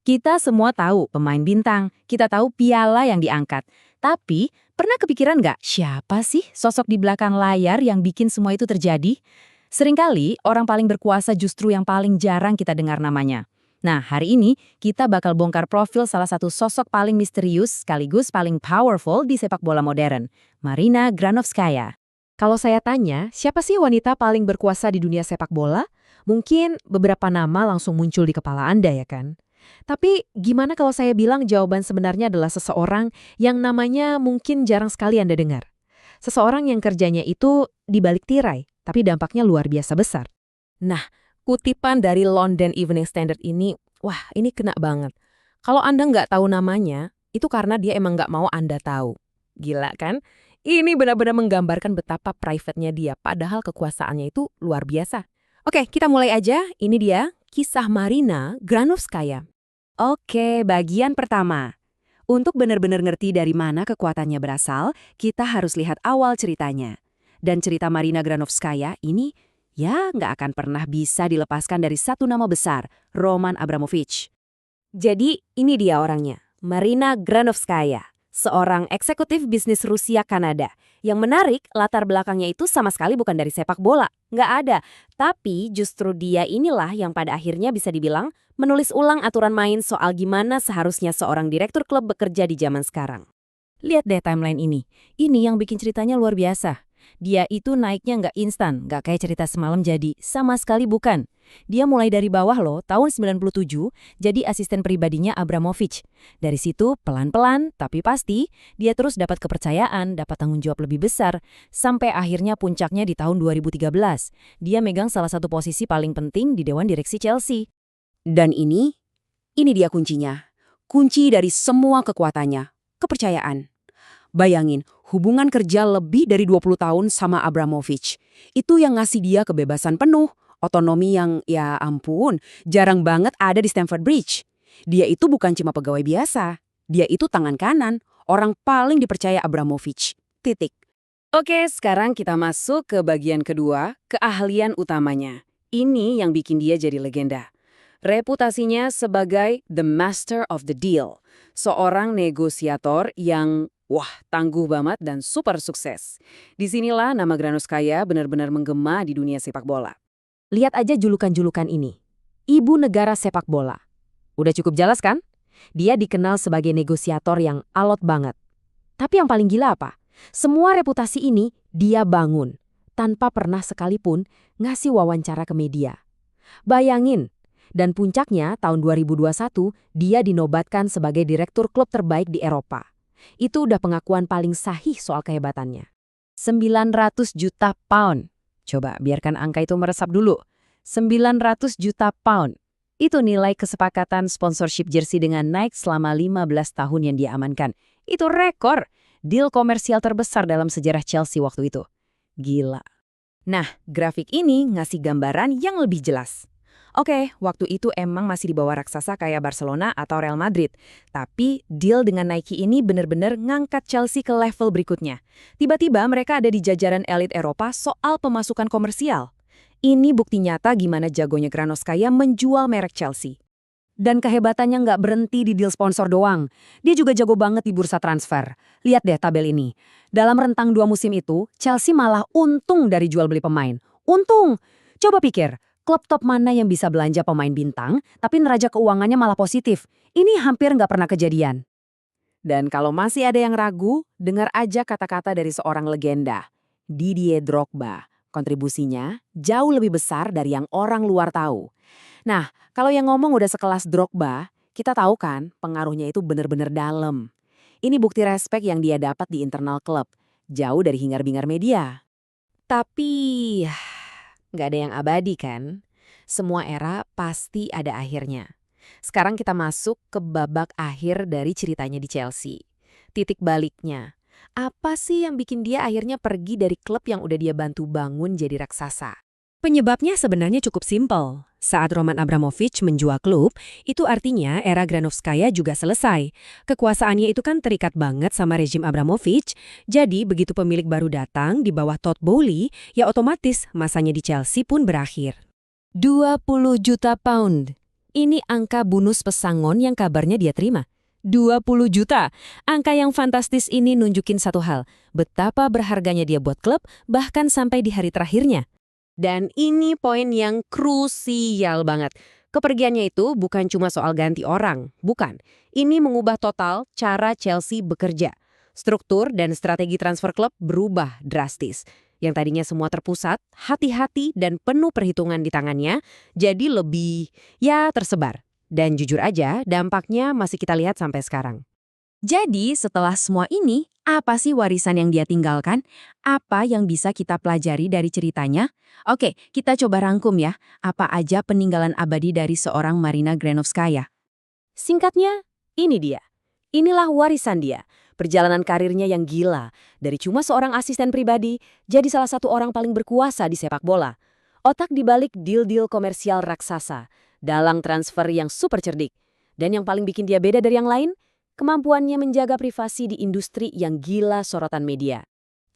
Kita semua tahu pemain bintang, kita tahu piala yang diangkat. Tapi, pernah kepikiran nggak siapa sih sosok di belakang layar yang bikin semua itu terjadi? Seringkali, orang paling berkuasa justru yang paling jarang kita dengar namanya. Nah, hari ini kita bakal bongkar profil salah satu sosok paling misterius sekaligus paling powerful di sepak bola modern, Marina Granovskaya. Kalau saya tanya, siapa sih wanita paling berkuasa di dunia sepak bola? Mungkin beberapa nama langsung muncul di kepala Anda ya kan? Tapi gimana kalau saya bilang jawaban sebenarnya adalah seseorang yang namanya mungkin jarang sekali Anda dengar? Seseorang yang kerjanya itu di balik tirai, tapi dampaknya luar biasa besar. Nah, kutipan dari London Evening Standard ini, wah ini kena banget. Kalau Anda nggak tahu namanya, itu karena dia emang nggak mau Anda tahu. Gila kan? Ini benar-benar menggambarkan betapa private-nya dia, padahal kekuasaannya itu luar biasa. Oke, kita mulai aja. Ini dia, kisah Marina Granovskaya. Oke, bagian pertama. Untuk benar-benar ngerti dari mana kekuatannya berasal, kita harus lihat awal ceritanya. Dan cerita Marina Granovskaya ini, ya nggak akan pernah bisa dilepaskan dari satu nama besar, Roman Abramovich. Jadi, ini dia orangnya, Marina Granovskaya, seorang eksekutif bisnis Rusia-Kanada. Yang menarik, latar belakangnya itu sama sekali bukan dari sepak bola. Nggak ada. Tapi justru dia inilah yang pada akhirnya bisa dibilang menulis ulang aturan main soal gimana seharusnya seorang direktur klub bekerja di zaman sekarang. Lihat deh timeline ini. Ini yang bikin ceritanya luar biasa. Dia itu naiknya nggak instan, nggak kayak cerita semalam jadi. Sama sekali bukan. Dia mulai dari bawah loh, tahun 97, jadi asisten pribadinya Abramovich. Dari situ, pelan-pelan, tapi pasti, dia terus dapat kepercayaan, dapat tanggung jawab lebih besar, sampai akhirnya puncaknya di tahun 2013. Dia megang salah satu posisi paling penting di Dewan Direksi Chelsea. Dan ini dia kuncinya. Kunci dari semua kekuatannya, kepercayaan. Bayangin, hubungan kerja lebih dari 20 tahun sama Abramovich. Itu yang ngasih dia kebebasan penuh, otonomi yang, ya ampun, jarang banget ada di Stamford Bridge. Dia itu bukan cuma pegawai biasa. Dia itu tangan kanan, orang paling dipercaya Abramovich. Titik. Oke, sekarang kita masuk ke bagian kedua, keahlian utamanya. Ini yang bikin dia jadi legenda. Reputasinya sebagai the master of the deal. Seorang negosiator yang, wah, tangguh banget dan super sukses. Disinilah nama Granovskaya benar-benar menggema di dunia sepak bola. Lihat aja julukan-julukan ini. Ibu negara sepak bola. Udah cukup jelas kan? Dia dikenal sebagai negosiator yang alot banget. Tapi yang paling gila apa? Semua reputasi ini dia bangun, tanpa pernah sekalipun ngasih wawancara ke media. Bayangin, dan puncaknya tahun 2021 dia dinobatkan sebagai direktur klub terbaik di Eropa. Itu udah pengakuan paling sahih soal kehebatannya. 900 juta pound. Coba biarkan angka itu meresap dulu. 900 juta pound. Itu nilai kesepakatan sponsorship jersey dengan Nike selama 15 tahun yang dia amankan. Itu rekor. Deal komersial terbesar dalam sejarah Chelsea waktu itu. Gila. Nah, grafik ini ngasih gambaran yang lebih jelas. Oke, waktu itu emang masih di bawah raksasa kayak Barcelona atau Real Madrid. Tapi deal dengan Nike ini benar-benar ngangkat Chelsea ke level berikutnya. Tiba-tiba mereka ada di jajaran elit Eropa soal pemasukan komersial. Ini bukti nyata gimana jagonya Granovskaya menjual merek Chelsea. Dan kehebatannya nggak berhenti di deal sponsor doang. Dia juga jago banget di bursa transfer. Lihat deh tabel ini. Dalam rentang 2 musim itu, Chelsea malah untung dari jual beli pemain. Untung! Coba pikir. Klub top mana yang bisa belanja pemain bintang, tapi neraca keuangannya malah positif? Ini hampir nggak pernah kejadian. Dan kalau masih ada yang ragu, dengar aja kata-kata dari seorang legenda, Didier Drogba. Kontribusinya jauh lebih besar dari yang orang luar tahu. Nah, kalau yang ngomong udah sekelas Drogba, kita tahu kan pengaruhnya itu benar-benar dalam. Ini bukti respek yang dia dapat di internal klub, jauh dari hingar-bingar media. Tapi nggak ada yang abadi kan? Semua era pasti ada akhirnya. Sekarang kita masuk ke babak akhir dari ceritanya di Chelsea. Titik baliknya. Apa sih yang bikin dia akhirnya pergi dari klub yang udah dia bantu bangun jadi raksasa? Penyebabnya sebenarnya cukup simpel. Saat Roman Abramovich menjual klub, itu artinya era Granovskaya juga selesai. Kekuasaannya itu kan terikat banget sama rezim Abramovich, jadi begitu pemilik baru datang di bawah Todd Boehly, ya otomatis masanya di Chelsea pun berakhir. 20 juta pound. ini angka bonus pesangon yang kabarnya dia terima. 20 juta. Angka yang fantastis ini nunjukin satu hal, betapa berharganya dia buat klub, bahkan sampai di hari terakhirnya. Dan ini poin yang krusial banget. Kepergiannya itu bukan cuma soal ganti orang, bukan. Ini mengubah total cara Chelsea bekerja. Struktur dan strategi transfer klub berubah drastis. Yang tadinya semua terpusat, hati-hati dan penuh perhitungan di tangannya, jadi lebih, tersebar. Dan jujur aja, dampaknya masih kita lihat sampai sekarang. Jadi setelah semua ini, apa sih warisan yang dia tinggalkan? Apa yang bisa kita pelajari dari ceritanya? Oke, kita coba rangkum ya. Apa aja peninggalan abadi dari seorang Marina Granovskaya? Singkatnya, ini dia. Inilah warisan dia. Perjalanan karirnya yang gila. Dari cuma seorang asisten pribadi, jadi salah satu orang paling berkuasa di sepak bola. Otak dibalik deal-deal komersial raksasa. Dalang transfer yang super cerdik. Dan yang paling bikin dia beda dari yang lain, kemampuannya menjaga privasi di industri yang gila sorotan media.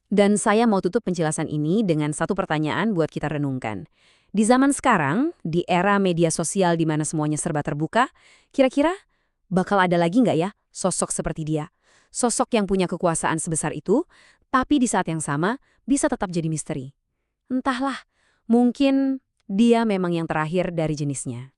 Dan saya mau tutup penjelasan ini dengan satu pertanyaan buat kita renungkan. Di zaman sekarang, di era media sosial di mana semuanya serba terbuka, kira-kira bakal ada lagi nggak ya sosok seperti dia? Sosok yang punya kekuasaan sebesar itu, tapi di saat yang sama bisa tetap jadi misteri. Entahlah, mungkin dia memang yang terakhir dari jenisnya.